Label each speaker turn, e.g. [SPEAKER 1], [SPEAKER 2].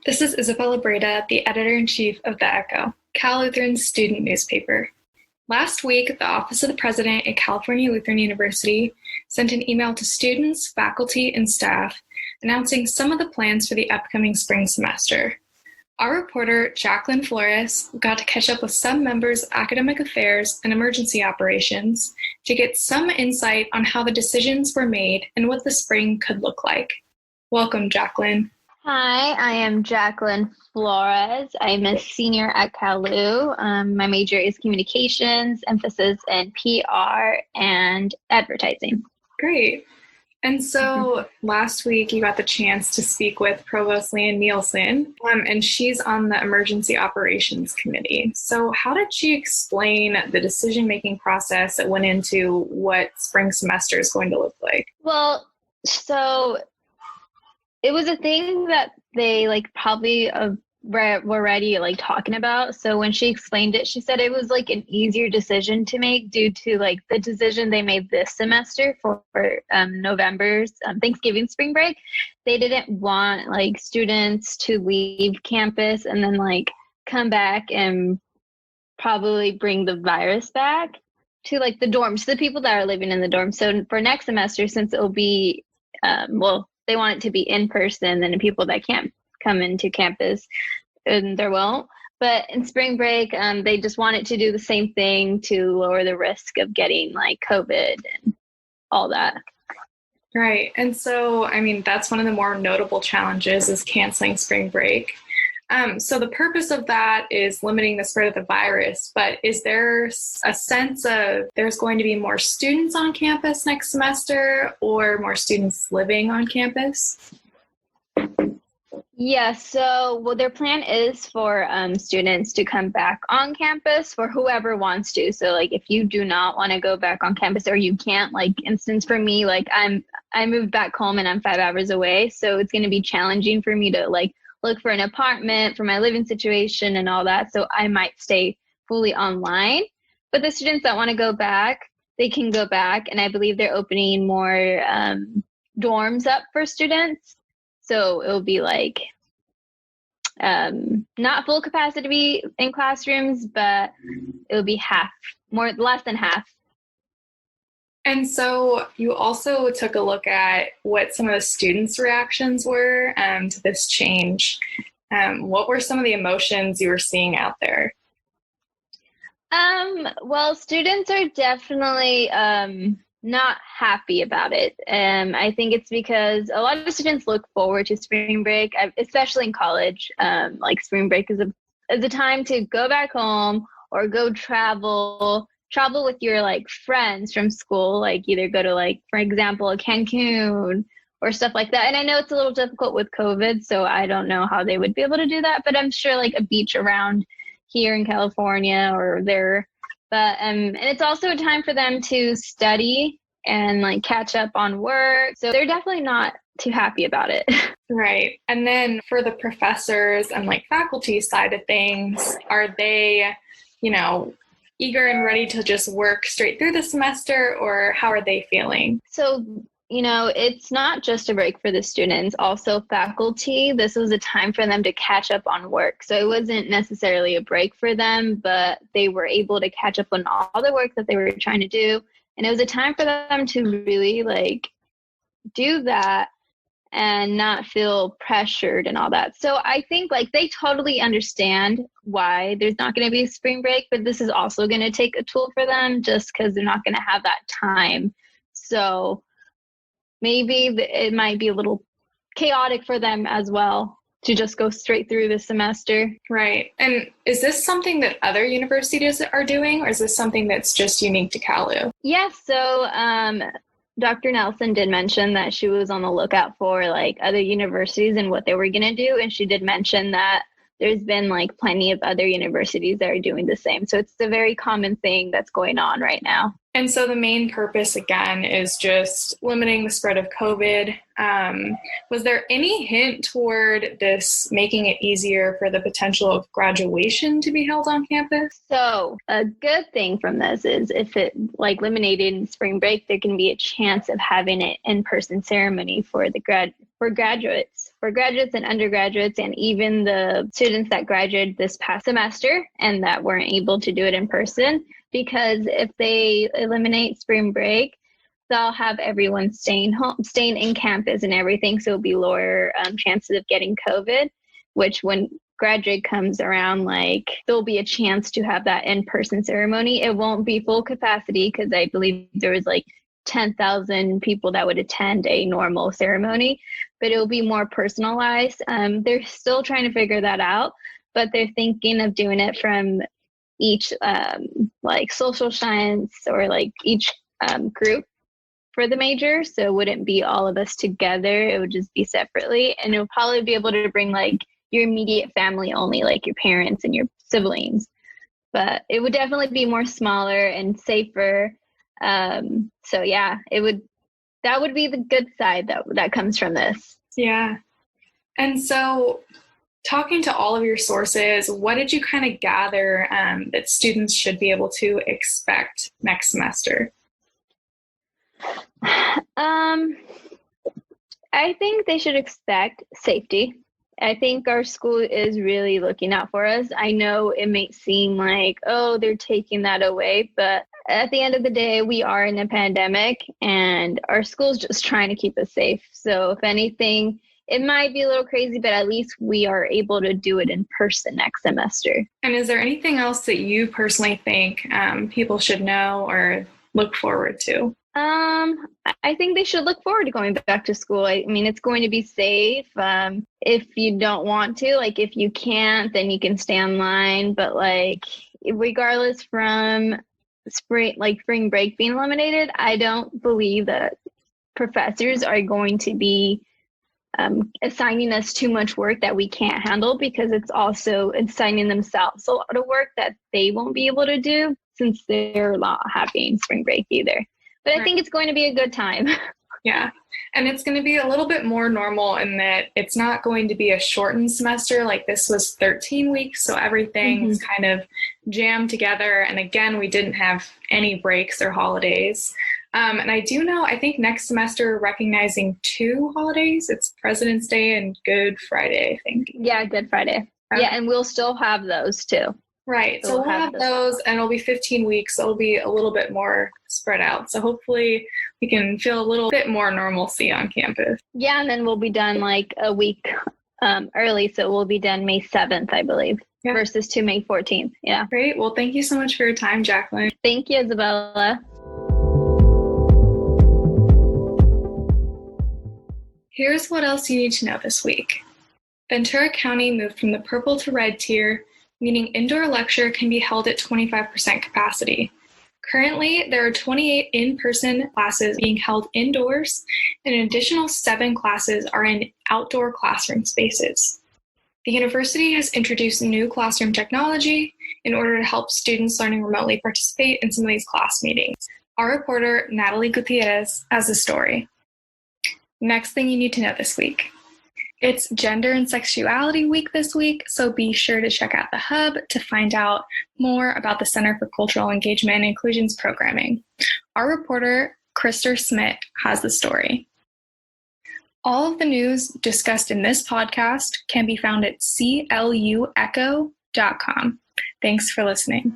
[SPEAKER 1] This is Isabella Breda, the editor-in-chief of The Echo, Cal Lutheran's student newspaper. Last week, the Office of the President at California Lutheran University sent an email to students, faculty, and staff announcing some of the plans for the upcoming spring semester. Our reporter, Jacqueline Flores, got to catch up with some members of academic affairs and emergency operations to get some insight on how the decisions were made and what the spring could look like. Welcome, Jacqueline.
[SPEAKER 2] Hi, I am Jacqueline Flores. I'm a senior at CalU. My major is communications, emphasis in PR and advertising.
[SPEAKER 1] Great. And so last week you got the chance to speak with Provost Leanne Nielsen, and she's on the Emergency Operations Committee. So how did she explain the decision-making process that went into what spring semester is going to look like?
[SPEAKER 2] Well, so it was a thing that they probably were already talking about. So when she explained it, she said it was an easier decision to make due to the decision they made this semester for November's Thanksgiving spring break. They didn't want students to leave campus and then come back and probably bring the virus back to the dorms, to the people that are living in the dorms. So for next semester, since it'll be they want it to be in person, and the people that can't come into campus, and there won't. But in spring break, they just wanted to do the same thing to lower the risk of getting COVID and all that.
[SPEAKER 1] Right. And so, that's one of the more notable challenges is canceling spring break. So the purpose of that is limiting the spread of the virus, but is there a sense of there's going to be more students on campus next semester or more students living on campus?
[SPEAKER 2] Yeah, so their plan is for students to come back on campus for whoever wants to. So if you do not want to go back on campus or you can't, instance for me, I moved back home and I'm 5 hours away. So it's going to be challenging for me to look for an apartment for my living situation and all that. So I might stay fully online. But the students that want to go back, they can go back. And I believe they're opening more dorms up for students. So it'll be not full capacity in classrooms, but it'll be less than half.
[SPEAKER 1] And so you also took a look at what some of the students' reactions were to this change. What were some of the emotions you were seeing out there?
[SPEAKER 2] Well, students are definitely not happy about it. I think it's because a lot of students look forward to spring break, especially in college. Spring break is a time to go back home or go travel with your friends from school, either go to for example, Cancun or stuff like that. And I know it's a little difficult with COVID, so I don't know how they would be able to do that, but I'm sure a beach around here in California or there. But and it's also a time for them to study and catch up on work. So they're definitely not too happy about it.
[SPEAKER 1] Right. And then for the professors and faculty side of things, are they, eager and ready to just work straight through the semester, or how are they feeling?
[SPEAKER 2] So, it's not just a break for the students, also faculty. This was a time for them to catch up on work. So it wasn't necessarily a break for them, but they were able to catch up on all the work that they were trying to do. And it was a time for them to really do that and not feel pressured and all that. So I think they totally understand why there's not going to be a spring break, but this is also going to take a toll for them just because they're not going to have that time. So maybe it might be a little chaotic for them as well to just go straight through the semester.
[SPEAKER 1] Right. And is this something that other universities are doing, or is this something that's just unique to CalU?
[SPEAKER 2] Yeah, so Dr. Nelson did mention that she was on the lookout for other universities and what they were going to do. And she did mention that there's been plenty of other universities that are doing the same. So it's a very common thing that's going on right now.
[SPEAKER 1] And so the main purpose, again, is just limiting the spread of COVID. Was there any hint toward this making it easier for the potential of graduation to be held on campus?
[SPEAKER 2] So a good thing from this is if it eliminated spring break, there can be a chance of having an in-person ceremony for the for graduates and undergraduates, and even the students that graduated this past semester and that weren't able to do it in person, because if they eliminate spring break, they'll have everyone staying in campus and everything. So it'll be lower chances of getting COVID, which when graduate comes around, like there'll be a chance to have that in-person ceremony. It won't be full capacity because I believe there was like 10,000 people that would attend a normal ceremony, but it'll be more personalized. They're still trying to figure that out, but they're thinking of doing it from each like social science or like each group for the major. So it wouldn't be all of us together. It would just be separately. And it'll probably be able to bring like your immediate family only, like your parents and your siblings. But it would definitely be more smaller and safer. So yeah, that would be the good side that comes from this.
[SPEAKER 1] Yeah. And so talking to all of your sources, what did you kind of gather that students should be able to expect next semester?
[SPEAKER 2] I think they should expect safety. I think our school is really looking out for us. I know it may seem like, oh, they're taking that away, but at the end of the day, we are in a pandemic and our school's just trying to keep us safe. So if anything, it might be a little crazy, but at least we are able to do it in person next semester.
[SPEAKER 1] And is there anything else that you personally think people should know or look forward to?
[SPEAKER 2] I think they should look forward to going back to school. I mean, it's going to be safe. If you don't want to, like if you can't, then you can stay online. But like, regardless from spring break being eliminated, I don't believe that professors are going to be assigning us too much work that we can't handle, because it's also assigning themselves a lot of work that they won't be able to do since they're not having spring break either. But I think it's going to be a good time.
[SPEAKER 1] Yeah. And it's going to be a little bit more normal in that it's not going to be a shortened semester. Like this was 13 weeks. So everything is kind of jammed together. And again, we didn't have any breaks or holidays. And I do know, I think next semester we're recognizing 2 holidays. It's President's Day and Good Friday, I think.
[SPEAKER 2] Yeah, Good Friday. Okay. Yeah, and we'll still have those too.
[SPEAKER 1] Right. So we'll have those, and it'll be 15 weeks. So it'll be a little bit more spread out. So hopefully we can feel a little bit more normalcy on campus.
[SPEAKER 2] Yeah, and then we'll be done like a week early. So we'll be done May 7th, I believe, versus to May 14th. Yeah.
[SPEAKER 1] Great. Well, thank you so much for your time, Jacqueline.
[SPEAKER 2] Thank you, Isabella.
[SPEAKER 1] Here's what else you need to know this week. Ventura County moved from the purple to red tier, meaning indoor lecture can be held at 25% capacity. Currently, there are 28 in-person classes being held indoors, and an additional 7 classes are in outdoor classroom spaces. The university has introduced new classroom technology in order to help students learning remotely participate in some of these class meetings. Our reporter, Natalie Gutierrez, has the story. Next thing you need to know this week. It's Gender and Sexuality Week this week, so be sure to check out the Hub to find out more about the Center for Cultural Engagement and Inclusion's programming. Our reporter, Krister Smith, has the story. All of the news discussed in this podcast can be found at cluecho.com. Thanks for listening.